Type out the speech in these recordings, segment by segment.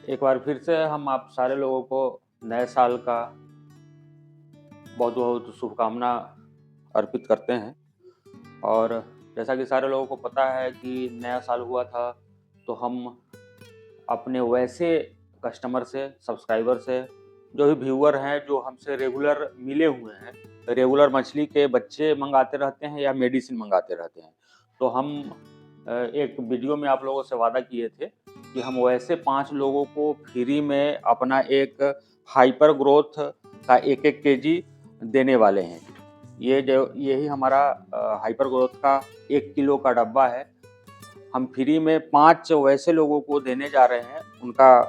एक बार फिर से हम आप सारे लोगों को नए साल का बहुत बहुत शुभकामना अर्पित करते हैं। और जैसा कि सारे लोगों को पता है कि नया साल हुआ था, तो हम अपने वैसे कस्टमर से, सब्सक्राइबर से, जो भी व्यूअर हैं, जो हमसे रेगुलर मिले हुए हैं, रेगुलर मछली के बच्चे मंगाते रहते हैं या मेडिसिन मंगाते रहते हैं, तो हम एक वीडियो में आप लोगों से वादा किए थे कि हम वैसे 5 लोगों को फ्री में अपना एक हाइपर ग्रोथ का 1-1 केजी देने वाले हैं। यही हमारा हाइपर ग्रोथ का 1 किलो का डब्बा है। हम फ्री में 5 वैसे लोगों को देने जा रहे हैं। उनका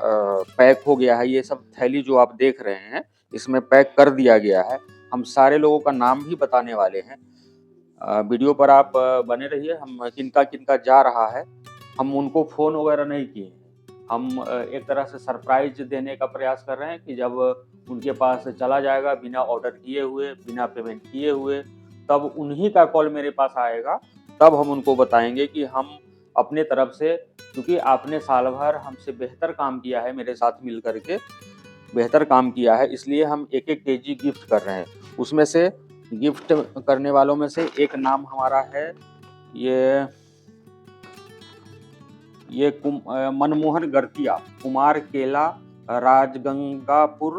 पैक हो गया है। ये सब थैली जो आप देख रहे हैं, इसमें पैक कर दिया गया है। हम सारे लोगों का नाम भी बताने वाले हैं। वीडियो पर आप बने रहिए। हम किनका किनका जा रहा है, हम उनको फ़ोन वगैरह नहीं किए। हम एक तरह से सरप्राइज देने का प्रयास कर रहे हैं कि जब उनके पास चला जाएगा बिना ऑर्डर किए हुए, बिना पेमेंट किए हुए, तब उन्हीं का कॉल मेरे पास आएगा। तब हम उनको बताएंगे कि हम अपने तरफ से, क्योंकि आपने साल भर हमसे बेहतर काम किया है, मेरे साथ मिल करके बेहतर काम किया है, इसलिए हम 1-1 केजी गिफ्ट कर रहे हैं। उसमें से गिफ्ट करने वालों में से एक नाम हमारा है ये मनमोहन गर्तिया, कुमार केला, राजगंगापुर,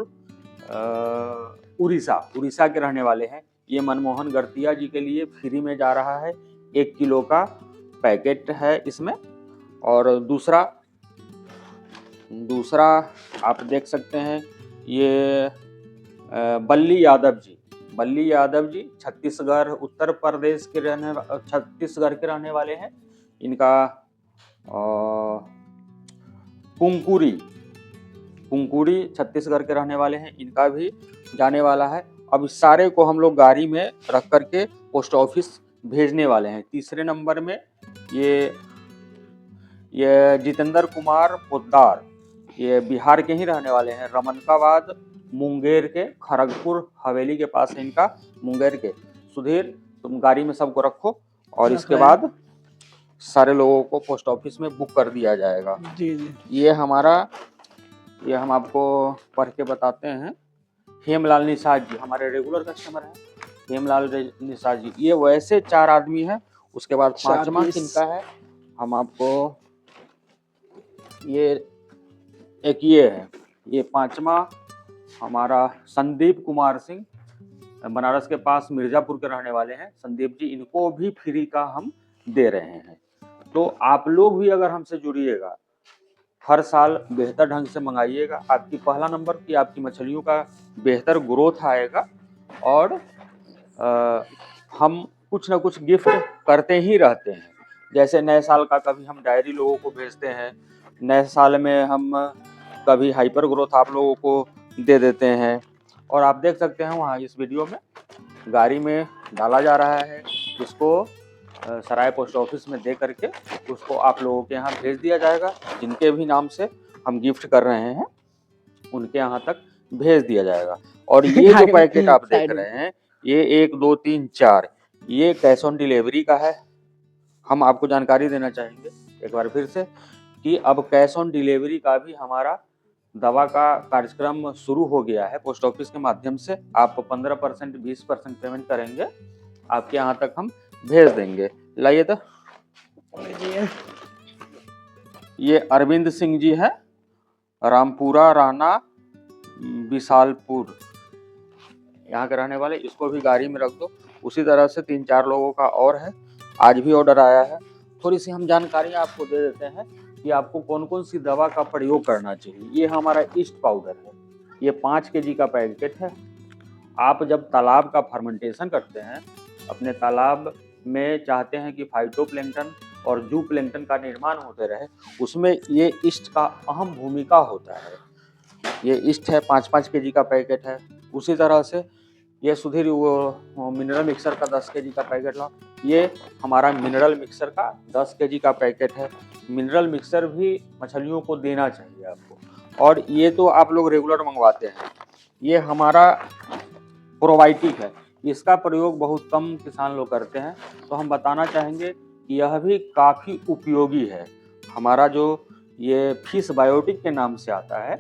उड़ीसा के रहने वाले हैं। ये मनमोहन गर्तिया जी के लिए फ्री में जा रहा है। 1 किलो का पैकेट है इसमें। और दूसरा आप देख सकते हैं, ये बल्ली यादव जी छत्तीसगढ़ के रहने वाले हैं। इनका कुंकुरी छत्तीसगढ़ के रहने वाले हैं। इनका भी जाने वाला है। अब इस सारे को हम लोग गाड़ी में रख करके पोस्ट ऑफिस भेजने वाले हैं। तीसरे नंबर में ये जितेंद्र कुमार पोद्दार, ये बिहार के ही रहने वाले हैं। रमनकाबाद, मुंगेर के, खड़गपुर हवेली के पास है इनका, मुंगेर के। सुधीर, तुम गाड़ी में सबको रखो और इसके बाद सारे लोगों को पोस्ट ऑफिस में बुक कर दिया जाएगा। जी। ये हम आपको पढ़ के बताते हैं। हेमलाल निषाद जी हमारे रेगुलर कस्टमर हैं। हेमलाल निषाद जी, ये वैसे 4 आदमी हैं। उसके बाद 5वां किनका है, हम आपको ये है। ये 5वां हमारा संदीप कुमार सिंह, बनारस के पास मिर्जापुर के रहने वाले हैं। संदीप जी, इनको भी फ्री का हम दे रहे हैं। तो आप लोग भी अगर हमसे जुड़िएगा, हर साल बेहतर ढंग से मंगाइएगा। आपकी पहला नंबर की आपकी मछलियों का बेहतर ग्रोथ आएगा। और हम कुछ ना कुछ गिफ्ट करते ही रहते हैं। जैसे नए साल का कभी हम डायरी लोगों को भेजते हैं, नए साल में हम कभी हाइपर ग्रोथ आप लोगों को दे देते हैं। और आप देख सकते हैं वहाँ इस वीडियो में गाड़ी में डाला जा रहा है। इसको सराय पोस्ट ऑफिस में दे करके उसको आप लोगों के यहाँ भेज दिया जाएगा। जिनके भी नाम से हम गिफ्ट कर रहे हैं उनके यहाँ तक भेज दिया जाएगा। और ये जो पैकेट आप देख रहे हैं, ये 1 2 3 4, ये कैश ऑन डिलीवरी का है। हम आपको जानकारी देना चाहेंगे एक बार फिर से कि अब कैश ऑन डिलीवरी का भी हमारा दवा का कार्यक्रम शुरू हो गया है। पोस्ट ऑफिस के माध्यम से आप 15% 20% पेमेंट करेंगे, आपके यहाँ तक हम भेज देंगे। लाइए तो ये अरविंद सिंह जी है, रामपुरा राणा विशालपुर, यहाँ के रहने वाले। इसको भी गाड़ी में रख दो। उसी तरह से 3-4 लोगों का और है। आज भी ऑर्डर आया है। थोड़ी सी हम जानकारी आपको दे देते हैं कि आपको कौन कौन सी दवा का प्रयोग करना चाहिए। ये हमारा ईस्ट पाउडर है। ये 5 केजी का पैकेट है। आप जब तालाब का फर्मेंटेशन करते हैं, अपने तालाब में चाहते हैं कि फाइटोप्लैंक्टन और जू प्लैंक्टन का निर्माण होते रहे, उसमें ये ईस्ट का अहम भूमिका होता है। ये ईस्ट है, 5-5 केजी का पैकेट है। उसी तरह से ये सुधीर वो मिनरल मिक्सर का 10 केजी का पैकेट ला। ये हमारा मिनरल मिक्सर का 10 केजी का पैकेट है। मिनरल मिक्सर भी मछलियों को देना चाहिए आपको। और ये तो आप लोग रेगुलर मंगवाते हैं। ये हमारा प्रोबायोटिक है। इसका प्रयोग बहुत कम किसान लोग करते हैं, तो हम बताना चाहेंगे कि यह भी काफ़ी उपयोगी है। हमारा जो ये फिश बायोटिक के नाम से आता है।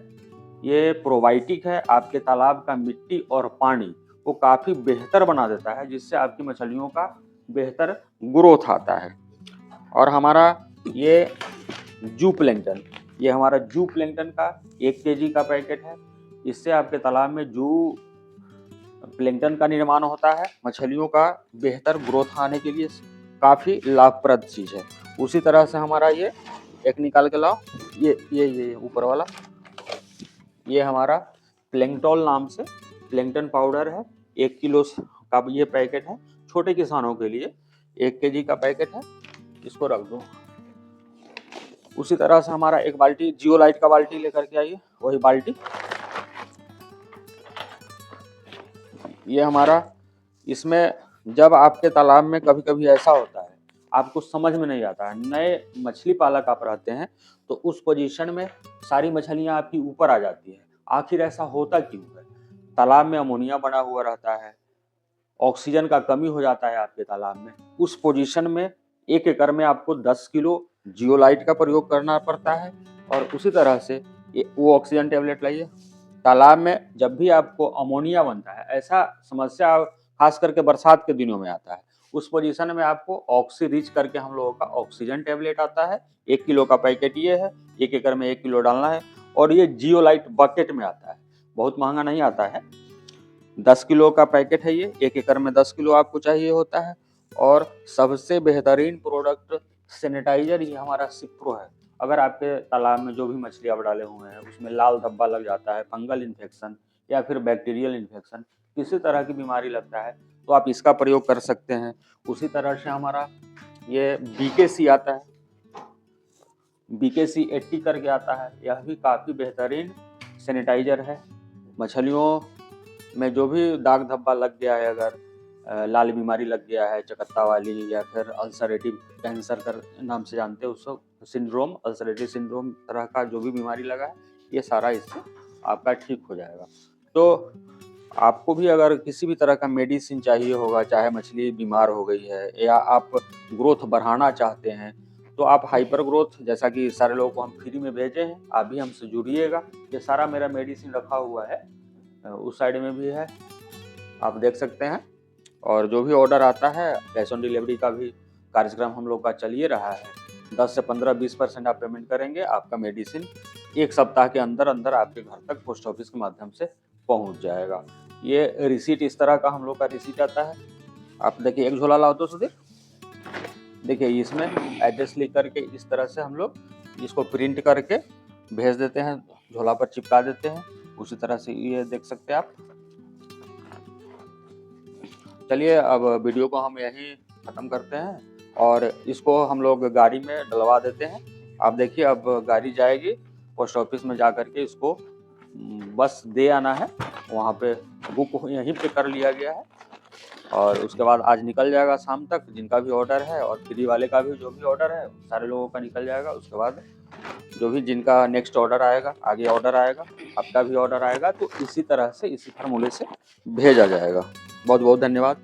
ये प्रोबायोटिक है, आपके तालाब का मिट्टी और पानी को काफ़ी बेहतर बना देता है, जिससे आपकी मछलियों का बेहतर ग्रोथ आता है। और हमारा ये जू प्लैंकटन, ये हमारा जू प्लैंकटन का 1 केजी का पैकेट है। इससे आपके तालाब में जू प्लैंकटन का निर्माण होता है। मछलियों का बेहतर ग्रोथ आने के लिए काफ़ी लाभप्रद चीज़ है। उसी तरह से हमारा ये एक निकाल के लाओ, ये ऊपर वाला, ये हमारा प्लैंकटोल नाम से प्लैंकटन पाउडर है। 1 किलो का ये पैकेट है। छोटे किसानों के लिए 1 केजी का पैकेट है। इसको रख दो। उसी तरह से हमारा एक बाल्टी जियोलाइट का बाल्टी लेकर के आइए, वही बाल्टी, ये हमारा, इसमें जब आपके तालाब में कभी कभी ऐसा होता है आपको समझ में नहीं आता है, नए मछली पालक आप रहते हैं, तो उस पोजीशन में सारी मछलियां आपकी ऊपर आ जाती है। आखिर ऐसा होता क्यों है? तालाब में अमोनिया बना हुआ रहता है, ऑक्सीजन का कमी हो जाता है आपके तालाब में। उस पोजीशन में 1 एकड़ में आपको 10 किलो जियोलाइट का प्रयोग करना पड़ता है। और उसी तरह से वो ऑक्सीजन टेबलेट लाइए। तालाब में जब भी आपको अमोनिया बनता है, ऐसा समस्या खास करके बरसात के दिनों में आता है, उस पोजीशन में आपको ऑक्सी रिच करके हम लोगों का ऑक्सीजन टेबलेट आता है। 1 किलो का पैकेट ये है, 1 एकड़ में 1 किलो डालना है। और ये जियोलाइट बकेट में आता है, बहुत महंगा नहीं आता है। 10 किलो का पैकेट है ये, 1 एकड़ में 10 किलो आपको चाहिए होता है। और सबसे बेहतरीन प्रोडक्ट सैनिटाइजर ये हमारा सिप्रो है। अगर आपके तालाब में जो भी मछली आप डाले हुए हैं उसमें लाल धब्बा लग जाता है, फंगल इन्फेक्शन या फिर बैक्टीरियल इन्फेक्शन, किसी तरह की बीमारी लगता है, तो आप इसका प्रयोग कर सकते हैं। उसी तरह से हमारा ये बीकेसी आता है, BKC 80 करके आता है। यह भी काफ़ी बेहतरीन सैनिटाइजर है। मछलियों में जो भी दाग धब्बा लग गया है, अगर लाल बीमारी लग गया है, चकत्ता वाली, या फिर अल्सरेटिव कैंसर कर नाम से जानते हैं उसको, सिंड्रोम, अल्सरेटिव सिंड्रोम तरह का जो भी बीमारी लगा है, ये सारा इससे आपका ठीक हो जाएगा। तो आपको भी अगर किसी भी तरह का मेडिसिन चाहिए होगा, चाहे मछली बीमार हो गई है या आप ग्रोथ बढ़ाना चाहते हैं, तो आप हाइपर ग्रोथ, जैसा कि सारे लोगों को हम फ्री में भेजे हैं, आप भी हमसे जुड़िएगा। ये सारा मेरा मेडिसिन रखा हुआ है, उस साइड में भी है, आप देख सकते हैं। और जो भी ऑर्डर आता है, कैश ऑन डिलीवरी का भी कार्यक्रम हम लोग का चलिए रहा है। 10 से 15-20% आप पेमेंट करेंगे, आपका मेडिसिन 1 सप्ताह के अंदर अंदर आपके घर तक पोस्ट ऑफिस के माध्यम से पहुंच जाएगा। ये रिसीट, इस तरह का हम लोग का रिसीट आता है। आप देखिए, एक झोला लाओ तो सुधीर, देखिए इसमें एड्रेस लिख करके इस तरह से हम लोग इसको प्रिंट करके भेज देते हैं, झोला पर चिपका देते हैं। उसी तरह से ये देख सकते हैं आप। चलिए अब वीडियो को हम यहीं ख़त्म करते हैं और इसको हम लोग गाड़ी में डलवा देते हैं। आप देखिए, अब गाड़ी जाएगी पोस्ट ऑफिस में, जा करके इसको बस दे आना है। वहाँ पे बुक यहीं पे कर लिया गया है और उसके बाद आज निकल जाएगा शाम तक, जिनका भी ऑर्डर है, और फ्री वाले का भी जो भी ऑर्डर है सारे लोगों का निकल जाएगा। उसके बाद जो भी जिनका नेक्स्ट ऑर्डर आएगा, आगे ऑर्डर आएगा, आपका भी ऑर्डर आएगा, तो इसी तरह से, इसी फार्मूले से भेजा जाएगा। बहुत बहुत धन्यवाद।